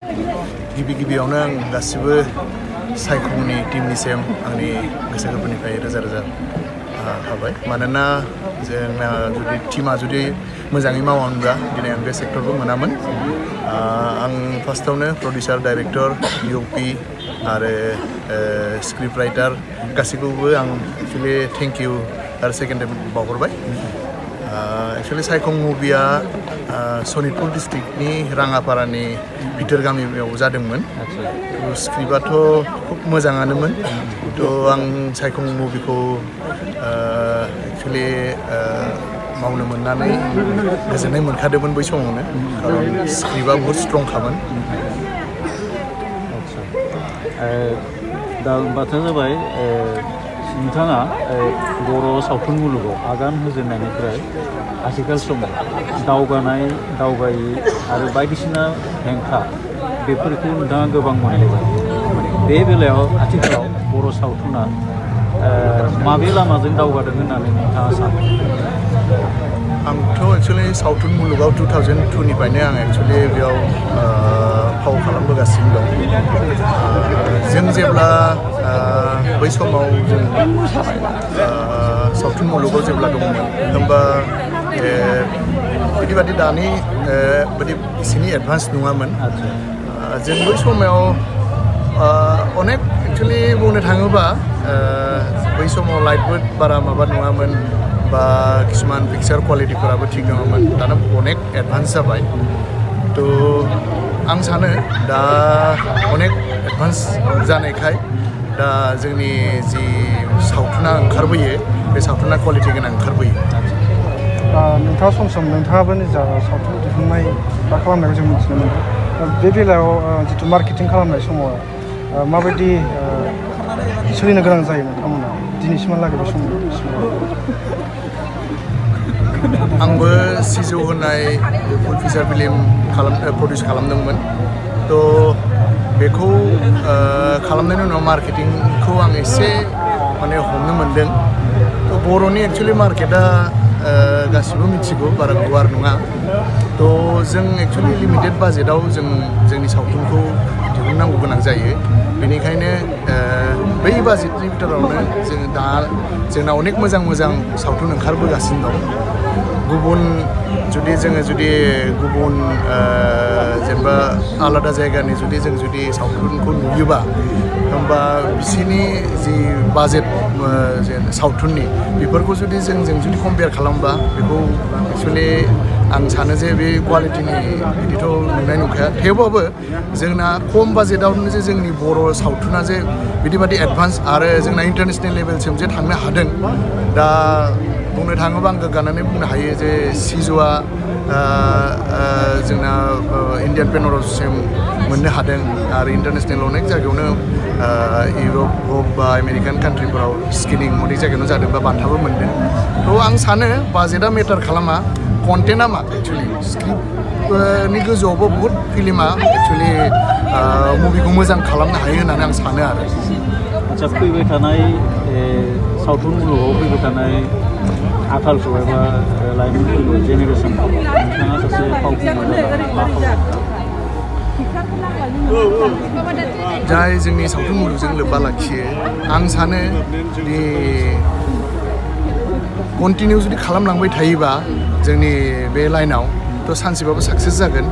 गिबियावनो आं गासिबो सायखंनि टीमनिसिम आंनि गोसो गोरबोनिफ्राय रोजा रोजा हाबाय मानोना जोंना जुदि टीमा जुदि मोजाङै मावामोनब्ला दिनै आं बे सेक्टरबो मोनामोन आं फार्स्टआवनो प्रडिउसार डाइरेक्टर डिअपि आरो स्क्रिप्ट राइटार गासैखौबो आं एक्चुअलि थेंक इउ आरो सेकेन्ड टाइम बावहरबाय एक्चुअलि सायखं मुभिया सनितपुर डिस्ट्रिक्टनि राङापारानि भिथोर गामियाव जादोंमोन स्क्रिप्टआथ' खुब मोजाङानोमोन थ' आं सायखं मुभिखौ एक्चुअलि मावनो मोननानै गोजोननाय मोनखादोंमोन बै समावनो खारन स्क्रिप्टआ बहुद स्ट्रंखामोन दा बाथ्राया जाबाय नोंथाङा बर' सावथुन मुलुगाव आगान होजेननायनिफ्राय आथिखाल समाव दावगायि आरो बायदिसिना हेंथा बेफोरखौ नोंथाङा गोबां मोनलायबाय बे बेलायाव आथिखालाव बर' सावथुना माबे लामाजों दावगादों होननानै नोंथाङा सानो आंथ' एक्चुअलि सावथुन मुलुगाव 2002निफ्रायनो आं एक्चुअलि बेयाव फाव खालामबोगासिनो दं जों जेब्ला बै समाव जों सावथुन मुलुगाव जेब्ला दंमोन होमबा बिदि दानि बिदि एसेनि एडभान्स नङामोन जों बै समाव अनेक एक्चुअलि बुंनो थाङोबा बै समाव लाइटबो बारा माबा नङामोन बा किसुमान पिक्चार क्वालिटिफोराबो थिग नङामोन दाना अनेक एडभान्स जाबाय थ' आं सानो दा अनेक एडभान्स जानायखाय दा जोंनि जि सावथुना ओंखारबोयो बे सावथुना क्वालिटि गोनां ओंखारबोयो नोंथाङा सम नोंथाङाबो निजा सावथुन दिहुननाय बा खालामनायखौ जों मिथिनो मोनदों बे बेलायाव जिथु मार्केटिं खालामनाय समाव माबायदि सोलिनो गोनां जायो नोंथांमोना दिनैसिमहालागै बे समाव आंबो सिजौ होनाय फुल फिचार फिल्म प्रडिउस खालामदोंमोन थ' बेखौ खालामनायनि उनाव मार्केटिंखौ आं एसे माने हमनो मोनदों थ' बर'नि एक्चुअलि मार्केटआ गासिबो मिथिगौ बारा गुवार नङा थ' जों एक्चुअलि लिमिटेड बाजेटआव जोंनि सावथुनखौ दिहुननांगौ गोनां जायो बेनिखायनो बै बाजेटनि बिथोरावनो जोंना अनेक मोजां सावथुन ओंखारबोगासिनो दं गुबुन जुदि गुबुन जेनेबा आलादा जायगानि जों सावथुनखौ नुयोबा होमबा बिसिनि जि बाजेट सावथुननि बेफोरखौ जों कम्पेयार खालामबा बेखौ एक्चुअलि आं सानो जे बे क्वालिटिनि बिदिथ' नुनाय नंखाया थेवबाबो जोंना खम बाजेटआवनो जे जोंनि बर' सावथुना जे बिदि एडभान्स आरो जोंना इन्टारनेसनेल लेभेलसिम जे थांनो हादों दा बुंनो थाङोबा आं गोग्गानानै बुंनो हायो जे सिजौआ जोंना इन्डियान पेनरसिम मोननो हादों आरो इन्टारनेसनेल अनेक जायगायावनो इउरप हक बा आमेरिकान कान्ट्रिफोराव स्क्रिनिं अनेक जायगायावनो जादों बा बान्थाबो मोनदों थ' आं सानो बाजेटआ मेटार खालामा कन्टेन्टआ मा एक्चुअलि स्क्रिप्टनि गोजौआवबो बहुद फिल्मा एक्चुअलि मुभिखौ मोजां खालामनो हायो होननानै आं सानो आरो आच्चा फैबाय थानाय सावथुन मुलुगाव फैबाय थानाय आथालखौ एबा लाइमोनफोरखौ जेनेरेसनखौ नोंथाङा सासे फावखुंगुर मा जाय जोंनि सावथुन मुलुगजों लोब्बा लाखियो आं सानो जुदि कन्टिनिउ जुदि खालामलांबाय थायोबा जोंनि बे लाइनाव थ' सानसेबाबो साक्सेस जागोन